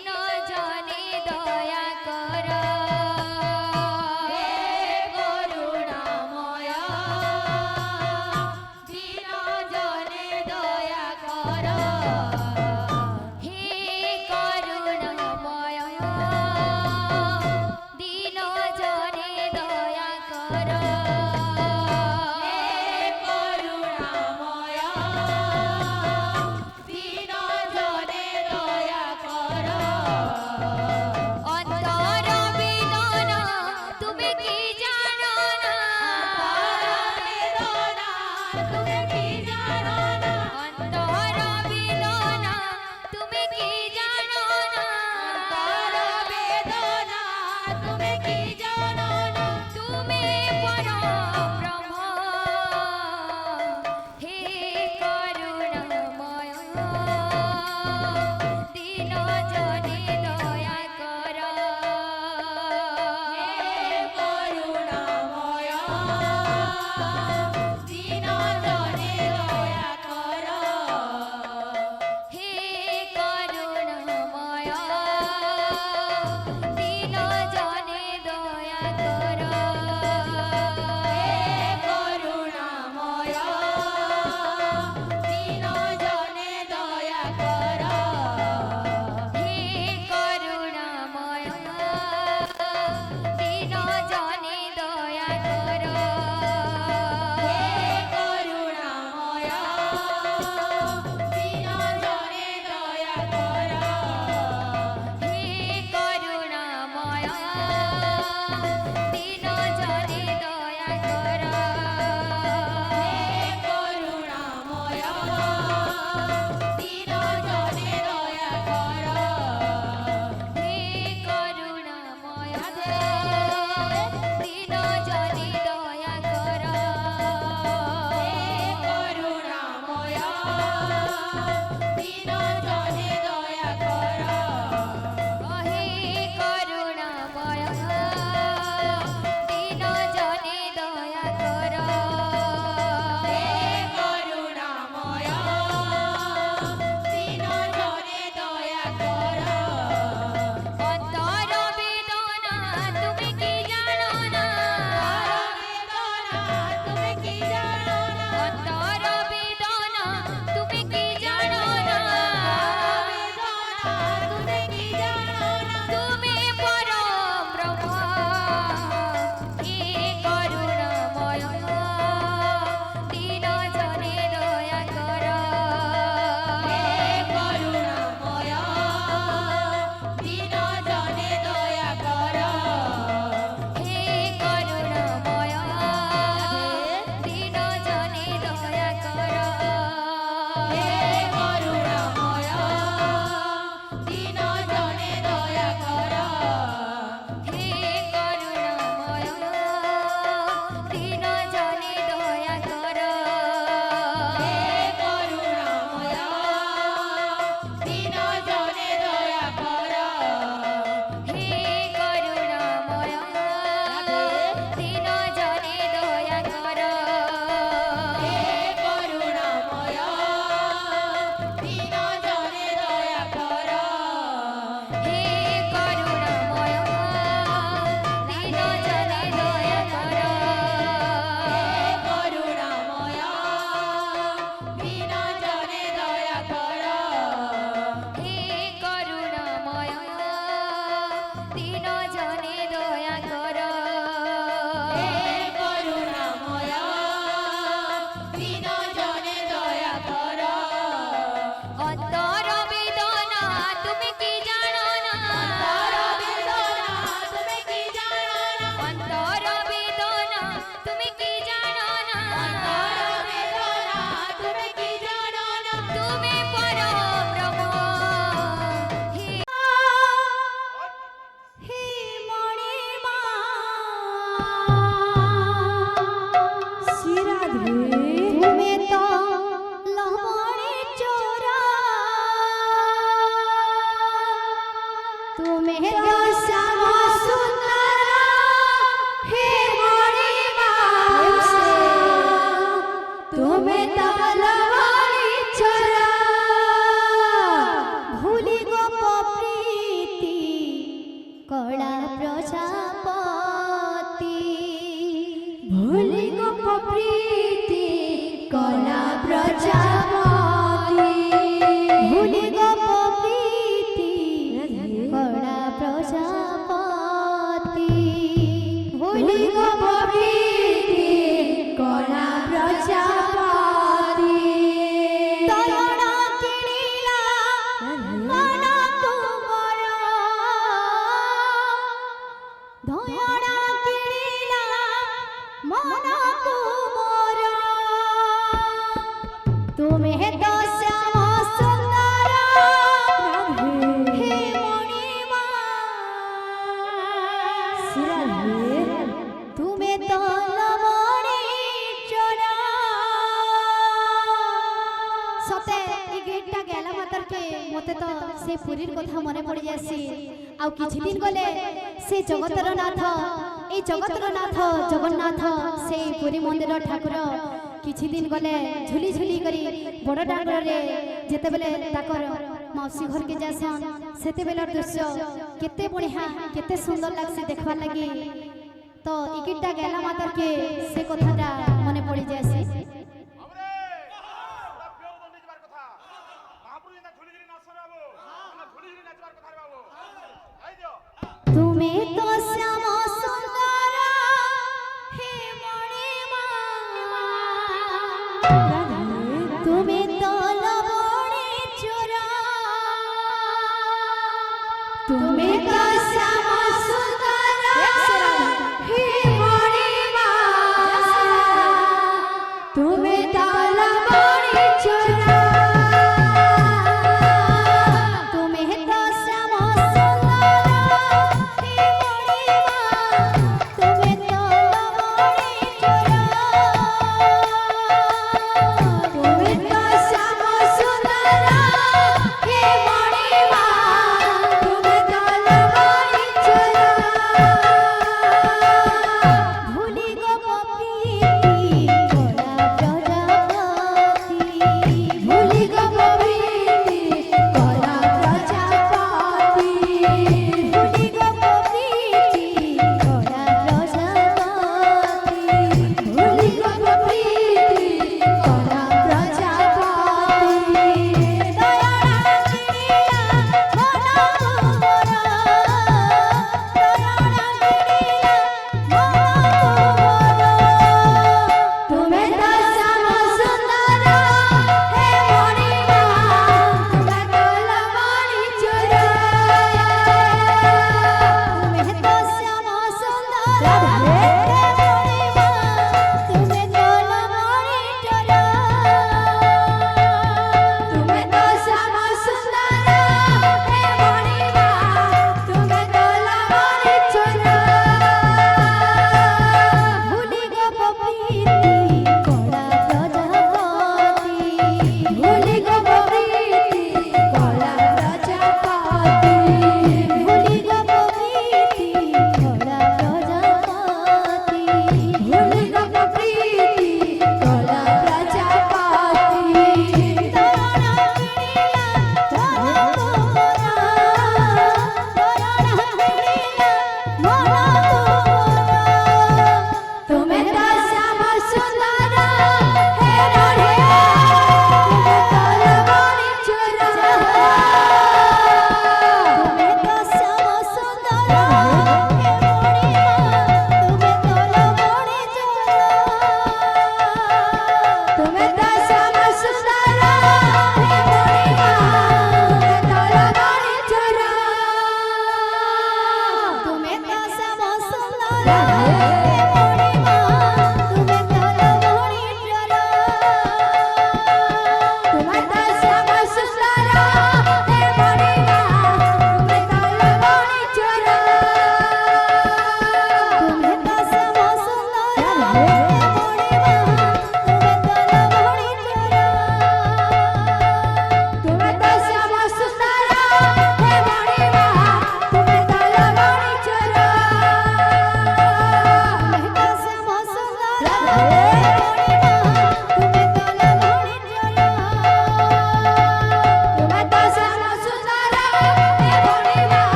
দিন জনে তো শ্যাম সুন্দর হে মণিমা তুমি তলবারি চোরা ভুলি গোপ প্রীতি কলা প্রজাপতি ভুলি গোপ প্রীতি কলা প্রজাপতি ভুলি গোপ প্রীতি কলা প্রজাপতি ভুলি গোপ প্রীতি কলা প্রজাপতি তরণ কিনিলা মন তুমর ধয়ণ কিনিলা মন তুমর তুমি তো শ্যাম সুন্দর হে মণিমা তুমি তো লবণী চোরা সতে এই গীতটা গেলা মাত্রকে মতে তো সে পুরীর কথা মনে পড়ি যাসি আউ কিছু দিন গলে সে জগতর নাথ এই জগতর নাথ জগন্নাথ সেই পুরী মন্দির ঠাকুর কিছু দিন গলে ঝুলি ঝুলি করি বড় ডাঙ্গরে যেতেবেলে তাকর মাউসী ঘরকে যাসন সেতেবেলার দৃশ্য কেতে বঢ়িয়া কেতে সুন্দর লাগছে দেখবার লাগি তো এই গীতটা গেলা মাত্রকে সে কথাটা মনে পড়ি যাসি তুমি তো শ্যাম সুন্দর হে মণিমা তুমি তো লবণী চোরা তুমি তো শ্যাম সুন্দর হে মণিমা তুমি তো লবণী চোরা তুমি তো শ্যাম সুন্দর হে মণিমা তুমি তো লবণী চোরা তুমি তো শ্যাম সুন্দর হে মণিমা তুমি তো লবণী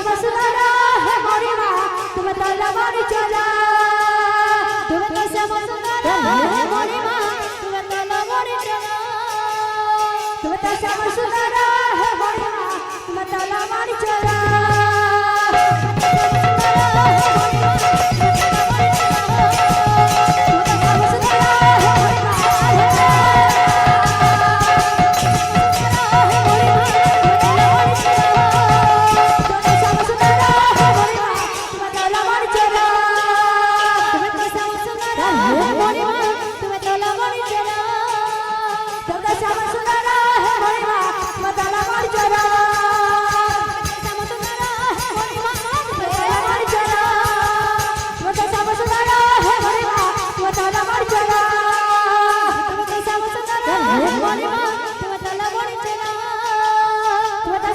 শ্যামা সুন্দর হে মরিমা তুমি তলবারি চলা তুমি তো শ্যামা সুন্দর হে মরিমা তুমি তলবারি চলা তুমি তো শ্যামা সুন্দর হে মরিমা তুমি তলবারি চলা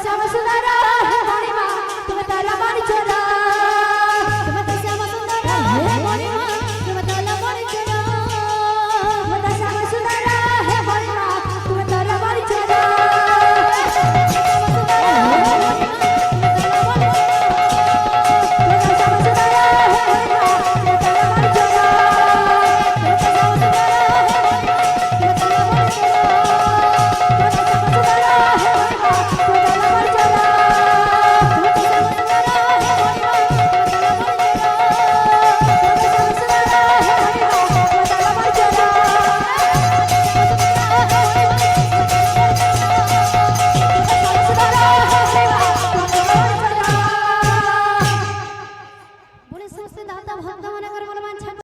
Samsudara